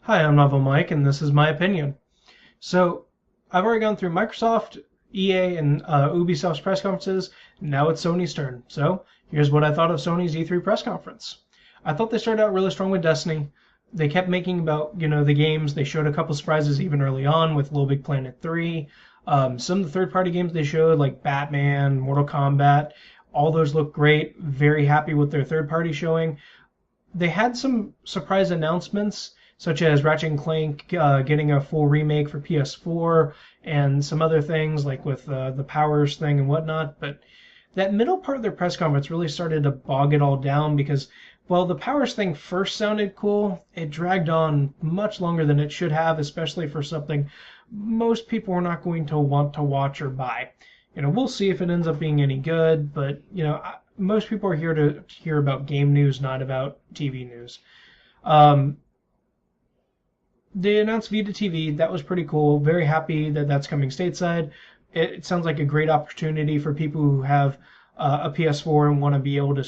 Hi, I'm Novel Mike, and this is my opinion. So, I've already gone through Microsoft, EA, and Ubisoft's press conferences. Now it's Sony's turn. So, here's what I thought of Sony's E3 press conference. I thought they started out really strong with Destiny. They kept making about, the games. They showed a couple surprises even early on with Little Big Planet 3. Some of the third-party games they showed, like Batman, Mortal Kombat, all those look great. Very happy with their third-party showing. They had some surprise announcements, such as Ratchet and Clank getting a full remake for PS4 and some other things like with the Powers thing and whatnot. But that middle part of their press conference really started to bog it all down because, well, the Powers thing first sounded cool. It dragged on much longer than it should have, especially for something most people are not going to want to watch or buy. We'll see if it ends up being any good, but, most people are here to hear about game news, not about TV news. They announced Vita TV. That was pretty cool. Very happy that that's coming stateside. It sounds like a great opportunity for people who have a PS4 and want to be able to,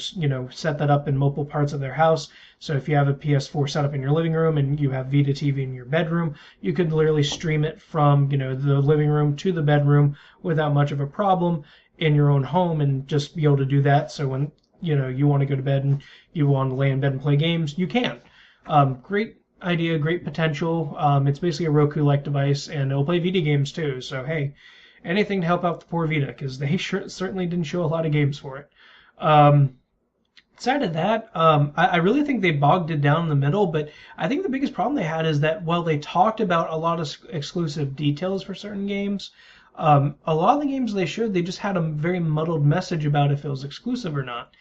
set that up in multiple parts of their house. So if you have a PS4 set up in your living room and you have Vita TV in your bedroom, you could literally stream it from, the living room to the bedroom without much of a problem in your own home and just be able to do that. So when, you want to go to bed and you want to lay in bed and play games, you can. Great idea, great potential. It's basically a Roku-like device, and it'll play Vita games too. So hey, anything to help out the poor Vita, because they certainly didn't show a lot of games for it. Aside of that, I really think they bogged it down in the middle, but I think the biggest problem they had is that while they talked about a lot of exclusive details for certain games, a lot of the games they showed, they just had a very muddled message about if it was exclusive or not.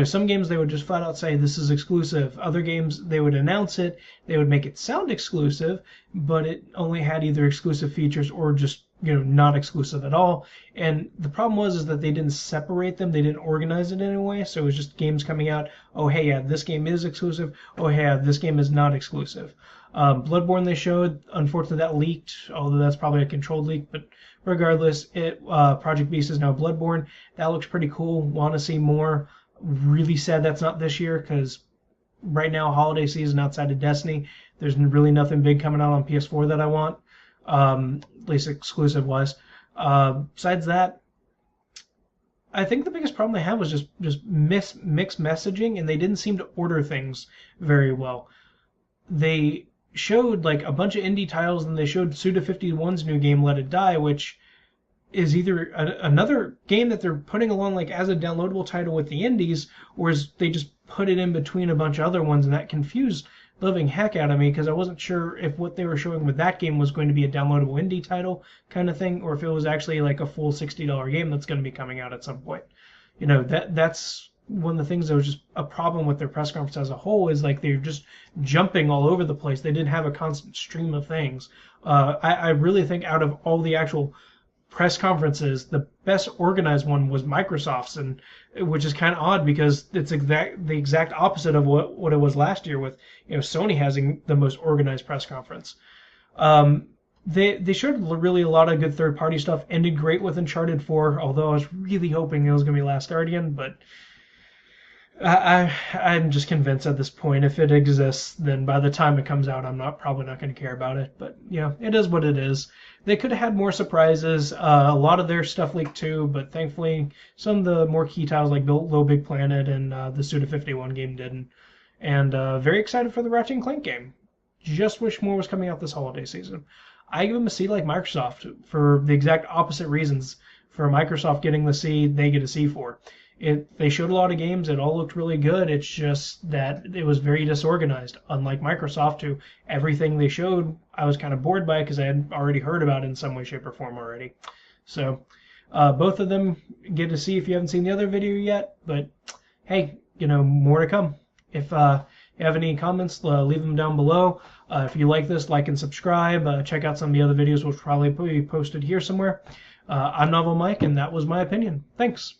Some games they would just flat out say this is exclusive. Other games they would announce it, they would make it sound exclusive, but it only had either exclusive features or just not exclusive at all. And the problem was that they didn't separate them, they didn't organize it in any way. So it was just games coming out. Oh hey, yeah, this game is exclusive. Oh hey, yeah, this game is not exclusive. Bloodborne they showed. Unfortunately, that leaked, although that's probably a controlled leak. But regardless, Project Beast is now Bloodborne. That looks pretty cool. Want to see more. Really sad that's not this year, because right now, holiday season outside of Destiny, there's really nothing big coming out on PS4 that I want, at least exclusive wise. Besides that, I think the biggest problem they had was just mixed messaging, and they didn't seem to order things very well. They showed like a bunch of indie titles, and they showed Suda51's new game, Let It Die, which is either another game that they're putting along like as a downloadable title with the indies, or is they just put it in between a bunch of other ones, and that confused the living heck out of me because I wasn't sure if what they were showing with that game was going to be a downloadable indie title kind of thing, or if it was actually like a full $60 game that's going to be coming out at some point. That's one of the things that was just a problem with their press conference as a whole, is like they're just jumping all over the place. They didn't have a constant stream of things. I really think out of all the actual press conferences, the best organized one was Microsoft's, and which is kind of odd because it's the exact opposite of what it was last year with Sony having the most organized press conference. They showed really a lot of good third party stuff. Ended great with Uncharted 4, although I was really hoping it was going to be Last Guardian, but I'm just convinced at this point if it exists, then by the time it comes out, I'm probably not going to care about it. But it is what it is. They could have had more surprises. A lot of their stuff leaked too, but thankfully some of the more key titles like Little Big Planet and the Suda51 game didn't. And very excited for the Ratchet and Clank game. Just wish more was coming out this holiday season. I give them a C like Microsoft for the exact opposite reasons. For Microsoft getting the C, they get a C for. They showed a lot of games. It all looked really good. It's just that it was very disorganized. Unlike Microsoft, who everything they showed, I was kind of bored by because I had already heard about it in some way, shape, or form already. So both of them get to see if you haven't seen the other video yet. But hey, more to come. If you have any comments, leave them down below. If you like this, like and subscribe. Check out some of the other videos, which will probably be posted here somewhere. I'm Novel Mike, and that was my opinion. Thanks.